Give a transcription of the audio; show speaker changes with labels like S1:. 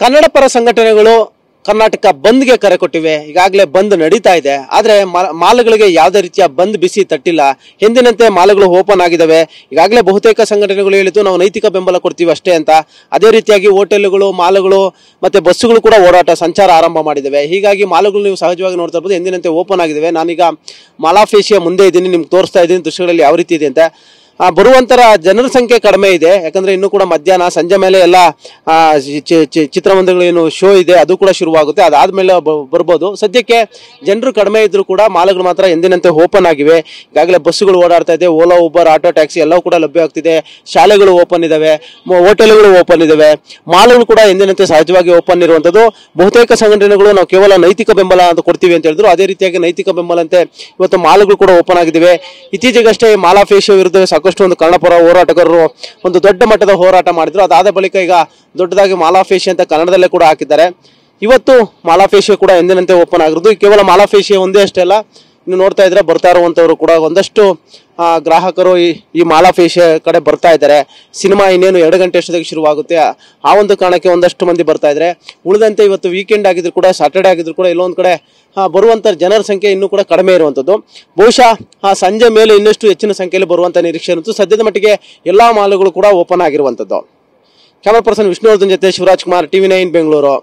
S1: ಕನ್ನಡ ಪರ ಸಂಘಟನೆಗಳು ಕರ್ನಾಟಕ ಬಂದ್ಗೆ ಕರೆ ಕೊಟ್ಟಿವೆ. ಈಗಾಗಲೇ ಬಂದ್ ನಡೀತಾ ಇದೆ. ಆದ್ರೆ ಮಾಲ್ಗಳಿಗೆ ಯಾವುದೇ ರೀತಿಯ ಬಂದ್ ಬಿಸಿ ತಟ್ಟಿಲ್ಲ. ಹಿಂದಿನಂತೆ ಮಾಲ್ಗಳು ಓಪನ್ ಆಗಿದ್ದಾವೆ. ಈಗಾಗಲೇ ಬಹುತೇಕ ಸಂಘಟನೆಗಳು ಹೇಳಿದ್ದು ನಾವು ನೈತಿಕ ಬೆಂಬಲ ಕೊಡ್ತೀವಿ ಅಷ್ಟೇ ಅಂತ. ಅದೇ ರೀತಿಯಾಗಿ ಹೋಟೆಲ್ಗಳು, ಮಾಲ್ಗಳು ಮತ್ತೆ ಬಸ್ಸುಗಳು ಕೂಡ ಓಡಾಟ ಸಂಚಾರ ಆರಂಭ ಮಾಡಿದ್ದಾವೆ. ಹೀಗಾಗಿ ಮಾಲ್ಗಳು ನೀವು ಸಹಜವಾಗಿ ನೋಡ್ತಾ ಇರಬಹುದು ಎಂದಿನಂತೆ ಓಪನ್ ಆಗಿದ್ದಾವೆ. ನಾನೀಗ ಮಾಲಾಫೇಶಿಯ ಮುಂದೆ ಇದ್ದೀನಿ, ನಿಮ್ಗೆ ತೋರಿಸ್ತಾ ಇದ್ದೀನಿ ದೃಶ್ಯಗಳಲ್ಲಿ ಯಾವ ರೀತಿ ಇದೆ ಅಂತ. ಬರುವಂತರ ಜನರ ಸಂಖ್ಯೆ ಕಡಿಮೆ ಇದೆ. ಯಾಕಂದ್ರೆ ಇನ್ನು ಕೂಡ ಮಧ್ಯಾಹ್ನ ಸಂಜೆ ಮೇಲೆ ಎಲ್ಲ ಚಿತ್ರಮಂದಿರಗಳು ಏನು ಶೋ ಇದೆ ಅದು ಕೂಡ ಶುರುವಾಗುತ್ತೆ. ಅದಾದ್ಮೇಲೆ ಬರ್ಬೋದು. ಸದ್ಯಕ್ಕೆ ಜನರು ಕಡಿಮೆ ಇದ್ರು ಕೂಡ ಮಾಲ್ಗಳು ಮಾತ್ರ ಎಂದಿನಂತೆ ಓಪನ್ ಆಗಿವೆ. ಈಗಾಗಲೇ ಬಸ್ಸುಗಳು ಓಡಾಡ್ತಾ ಇದೆ. ಓಲಾ, ಉಬರ್, ಆಟೋ, ಟ್ಯಾಕ್ಸಿ ಎಲ್ಲವೂ ಕೂಡ ಲಭ್ಯ ಆಗ್ತಿದೆ. ಶಾಲೆಗಳು ಓಪನ್ ಇದಾವೆ, ಹೋಟೆಲ್ಗಳು ಓಪನ್ ಇದಾವೆ, ಮಾಲ್ಗಳು ಕೂಡ ಎಂದಿನಂತೆ ಸಹಜವಾಗಿ ಓಪನ್ ಇರುವಂತದ್ದು. ಬಹುತೇಕ ಸಂಘಟನೆಗಳು ನಾವು ಕೇವಲ ನೈತಿಕ ಬೆಂಬಲ ಅಂತ ಕೊಡ್ತೀವಿ ಅಂತ ಹೇಳಿದ್ರು. ಅದೇ ರೀತಿಯಾಗಿ ನೈತಿಕ ಬೆಂಬಲ ಅಂತೆ ಇವತ್ತು ಮಾಲ್ಗಳು ಕೂಡ ಓಪನ್ ಆಗಿದ್ದಾವೆ. ಇತ್ತೀಚೆಗಷ್ಟೇ ಮಾಲಾಫೇಶಿಯ ವಿರುದ್ಧ ಸಾಕಷ್ಟು ಒಂದು ಕನ್ನಡ ಪರ ಹೋರಾಟಗಾರರು ಒಂದು ದೊಡ್ಡ ಮಟ್ಟದ ಹೋರಾಟ ಮಾಡಿದ್ರು. ಅದಾದ ಬಳಿಕ ಈಗ ದೊಡ್ಡದಾಗಿ ಮಾಲಾಫೇಶಿಯ ಅಂತ ಕನ್ನಡದಲ್ಲೇ ಕೂಡ ಹಾಕಿದ್ದಾರೆ. ಇವತ್ತು ಮಾಲಾಫೇಶಿಯ ಕೂಡ ಎಂದಿನಂತೆ ಓಪನ್ ಆಗಿರೋದು. ಕೇವಲ ಮಾಲಾಫೇಶಿಯ ಒಂದೇ ಅಷ್ಟೇ ಅಲ್ಲ, ಇನ್ನು ನೋಡ್ತಾ ಇದ್ರೆ ಬರ್ತಾ ಇರುವಂತವರು ಕೂಡ ಒಂದಷ್ಟು ಗ್ರಾಹಕರು ಈ ಮಾಲಾಫೇಶಿಯ ಕಡೆ ಬರ್ತಾ ಇದ್ದಾರೆ. ಸಿನಿಮಾ ಇನ್ನೇನು 2 ಗಂಟೆ ಅಷ್ಟೊತ್ತಿಗೆ ಶುರುವಾಗುತ್ತೆ. ಆ ಒಂದು ಕಾರಣಕ್ಕೆ ಒಂದಷ್ಟು ಮಂದಿ ಬರ್ತಾ ಇದ್ದಾರೆ. ಉಳಿದಂತೆ ಇವತ್ತು ವೀಕೆಂಡ್ ಆಗಿದ್ರು ಕೂಡ, ಸಾಟರ್ಡೆ ಆಗಿದ್ರು ಕೂಡ ಎಲ್ಲೊಂದ್ ಕಡೆ ಬರುವಂತ ಜನರ ಸಂಖ್ಯೆ ಇನ್ನೂ ಕೂಡ ಕಡಿಮೆ ಇರುವಂತದ್ದು. ಬಹುಶಃ ಸಂಜೆ ಮೇಲೆ ಇನ್ನಷ್ಟು ಹೆಚ್ಚಿನ ಸಂಖ್ಯೆಯಲ್ಲಿ ಬರುವಂತ ನಿರೀಕ್ಷೆ ಇರುತ್ತದೆ. ಸದ್ಯದ ಮಟ್ಟಿಗೆ ಎಲ್ಲಾ ಮಾಲ್ಗಳು ಕೂಡ ಓಪನ್ ಆಗಿರುವಂತದ್ದು. ಕ್ಯಾಮರಾ ಪರ್ಸನ್ ವಿಷ್ಣುವರ್ಧನ್ ಜೊತೆ ಶಿವರಾಜ್ ಕುಮಾರ್, TV9 ಬೆಂಗಳೂರು.